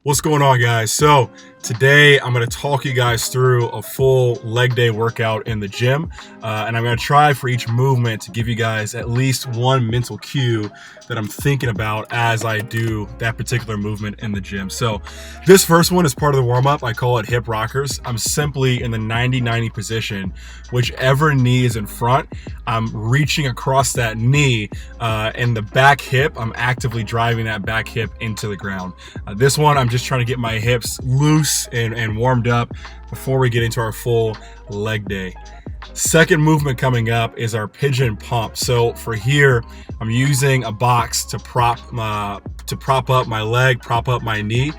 What's going on, guys? So today I'm going to talk you guys through a full leg day workout in the gym, and I'm going to try for each movement to give you guys at least one mental cue that I'm thinking about as I do that particular movement in the gym. So this first one is part of the warm-up. I call it hip rockers. I'm simply in the 90-90 position. Whichever knee is in front, I'm reaching across that knee, and the back hip, I'm actively driving that back hip into the ground. This one, I'm just trying to get my hips loose and warmed up before we get into our full leg day. Second movement coming up is our pigeon pump. So for here, I'm using a box to prop up my leg, prop up my knee,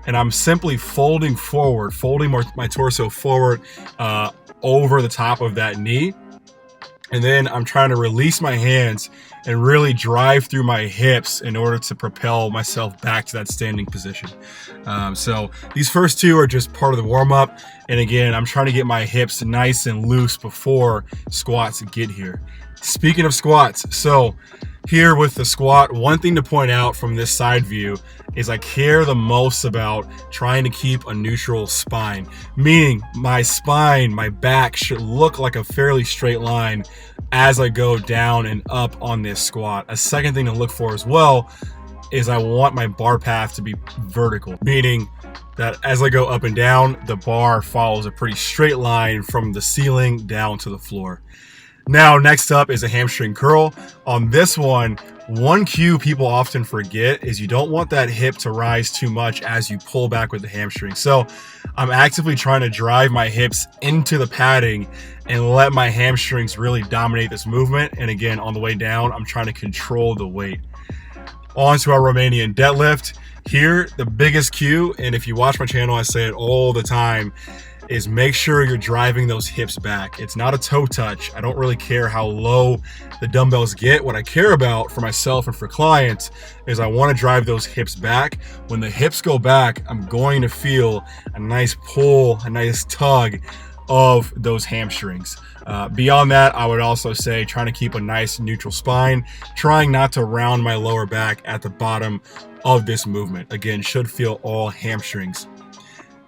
and I'm simply folding forward, folding my torso forward over the top of that knee. And then I'm trying to release my hands and really drive through my hips in order to propel myself back to that standing position. So these first two are just part of the warm-up. And again, I'm trying to get my hips nice and loose before squats get here. Speaking of squats, so here with the squat, one thing to point out from this side view is I care the most about trying to keep a neutral spine, meaning my spine, my back should look like a fairly straight line as I go down and up on this squat. A second thing to look for as well is I want my bar path to be vertical, meaning that as I go up and down, the bar follows a pretty straight line from the ceiling down to the floor. Now, next up is a hamstring curl. On this one cue people often forget is you don't want that hip to rise too much as you pull back with the hamstring. So I'm actively trying to drive my hips into the padding and let my hamstrings really dominate this movement. And again, on the way down, I'm trying to control the weight. On to our Romanian deadlift. Here, the biggest cue, and if you watch my channel, I say it all the time, is make sure you're driving those hips back. It's not a toe touch. I don't really care how low the dumbbells get. What I care about for myself and for clients is I want to drive those hips back. When the hips go back, I'm going to feel a nice pull, a nice tug of those hamstrings. Beyond that, I would also say trying to keep a nice neutral spine, trying not to round my lower back at the bottom of this movement. Again, should feel all hamstrings.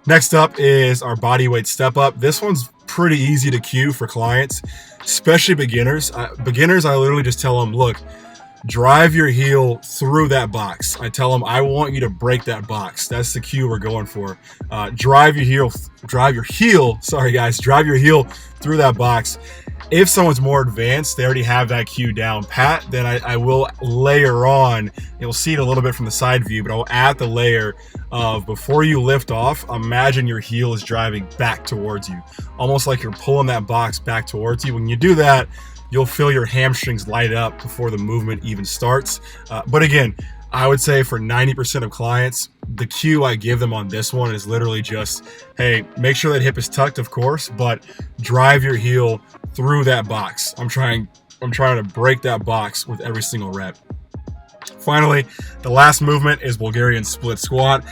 Next up is our body weight step up. This one's pretty easy to cue for clients, especially beginners. Beginners, I literally just tell them, look, drive your heel through that box. I tell them, I want you to break that box. That's the cue we're going for. Drive your heel through that box. If someone's more advanced, they already have that cue down pat, then I will layer on, you'll see it a little bit from the side view, but I'll add the layer of before you lift off, imagine your heel is driving back towards you, almost like you're pulling that box back towards you. When you do that, you'll feel your hamstrings light up before the movement even starts. But again, I would say for 90% of clients, the cue I give them on this one is literally just, hey, make sure that hip is tucked, of course, but drive your heel through that box. I'm trying to break that box with every single rep. Finally, the last movement is Bulgarian split squat.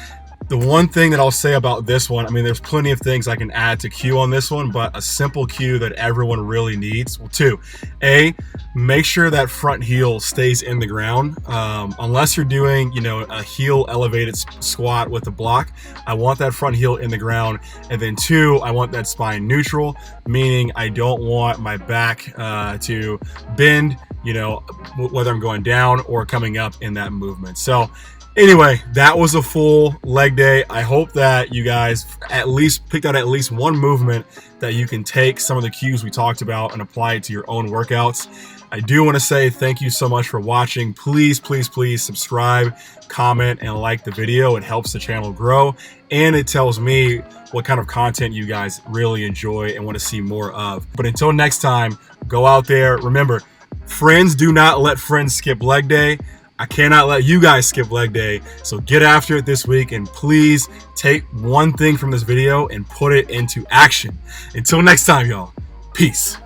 The one thing that I'll say about this one, I mean, there's plenty of things I can add to cue on this one, but a simple cue that everyone really needs. Well, two, make sure that front heel stays in the ground. Unless you're doing, a heel elevated squat with a block, I want that front heel in the ground. And then two, I want that spine neutral, meaning I don't want my back to bend, whether I'm going down or coming up in that movement. So anyway, that was a full leg day. I hope that you guys at least picked out at least one movement that you can take some of the cues we talked about and apply it to your own workouts. I do want to say thank you so much for watching. Please, please, please subscribe, comment, and like the video. It helps the channel grow, and it tells me what kind of content you guys really enjoy and want to see more of. But until next time, go out there. Remember, friends do not let friends skip leg day. I cannot let you guys skip leg day, so get after it this week, and please take one thing from this video and put it into action. Until next time, y'all. Peace.